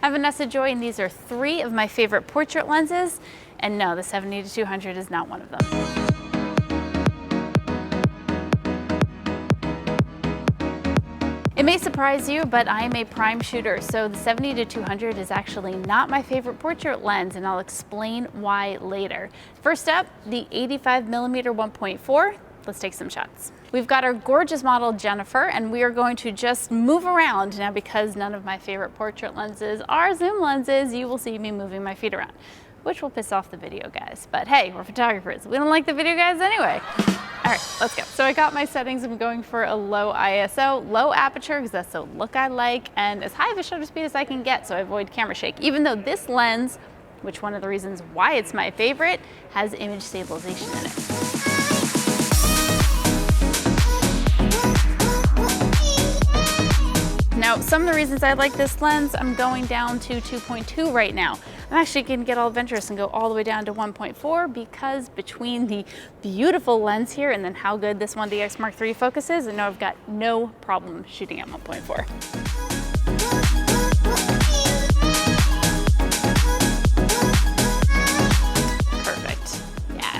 I'm Vanessa Joy, and these are 3 of my favorite portrait lenses, and no, the 70-200 is not one of them. It may surprise you, but I am a prime shooter, so the 70-200 is actually not my favorite portrait lens, and I'll explain why later. First up, the 85mm 1.4. Let's take some shots. We've got our gorgeous model Jennifer, and we are going to just move around. Now, because none of my favorite portrait lenses are zoom lenses, you will see me moving my feet around, which will piss off the video guys. But hey, we're photographers. We don't like the video guys anyway. All right, let's go. So I got my settings. I'm going for a low ISO, low aperture, because that's the look I like, and as high of a shutter speed as I can get so I avoid camera shake, even though this lens, which one of the reasons why it's my favorite, has image stabilization in it. Now, some of the reasons I like this lens, I'm going down to 2.2 right now. I'm actually going to get all adventurous and go all the way down to 1.4 because between the beautiful lens here and then how good this 1DX Mark III focuses, I know I've got no problem shooting at 1.4.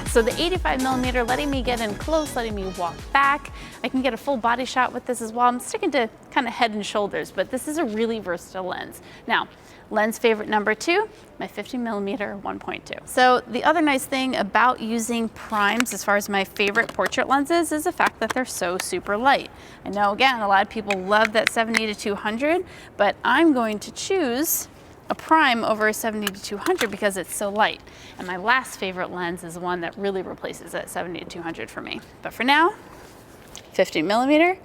So the 85mm letting me get in close, letting me walk back. I can get a full body shot with this as well. I'm sticking to kind of head and shoulders, but this is a really versatile lens. Now, lens favorite number 2, my 50mm 1.2. So the other nice thing about using primes as far as my favorite portrait lenses is the fact that they're so super light. I know, again, a lot of people love that 70-200, but I'm going to choose a prime over a 70-200 because it's so light. And my last favorite lens is one that really replaces that 70-200 for me. But for now, 50mm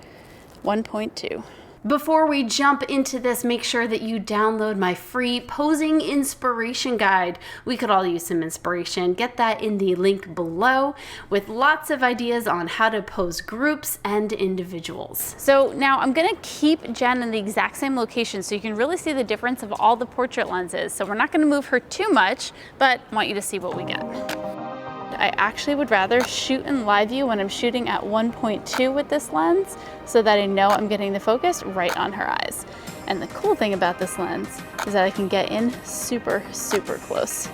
1.2. Before we jump into this, make sure that you download my free posing inspiration guide. We could all use some inspiration. Get that in the link below with lots of ideas on how to pose groups and individuals. So now I'm gonna keep Jen in the exact same location so you can really see the difference of all the portrait lenses. So we're not gonna move her too much, but I want you to see what we get. I actually would rather shoot in live view when I'm shooting at 1.2 with this lens so that I know I'm getting the focus right on her eyes. And the cool thing about this lens is that I can get in super, super close.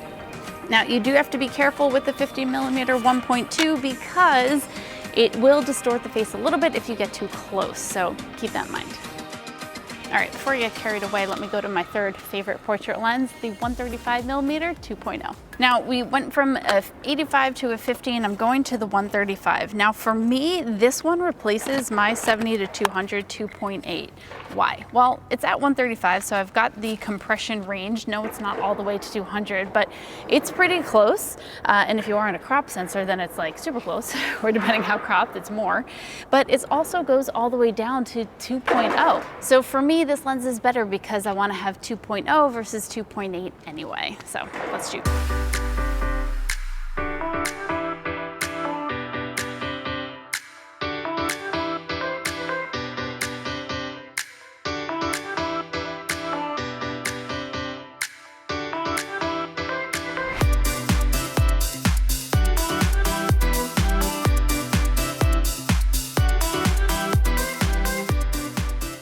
Now, you do have to be careful with the 50mm 1.2 because it will distort the face a little bit if you get too close, so keep that in mind. All right, before I get carried away, let me go to my 3rd favorite portrait lens, the 135mm 2.0. Now, we went from a 85 to a 50, and I'm going to the 135. Now, for me, this one replaces my 70-200 2.8. Why? Well, it's at 135, so I've got the compression range. No, it's not all the way to 200, but it's pretty close. And if you aren't a crop sensor, then it's like super close, or depending how cropped, it's more. But it also goes all the way down to 2.0. So for me, this lens is better because I want to have 2.0 versus 2.8 anyway. So let's shoot.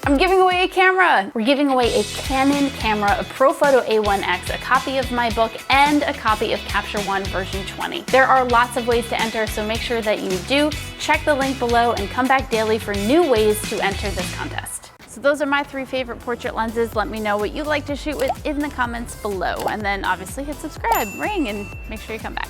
I'm giving away a camera. We're giving away a Canon camera, a ProPhoto A1X, a copy of my book, and a copy of Capture One version 20. There are lots of ways to enter, so make sure that you do. Check the link below and come back daily for new ways to enter this contest. So those are my 3 favorite portrait lenses. Let me know what you'd like to shoot with in the comments below. And then obviously hit subscribe, ring, and make sure you come back.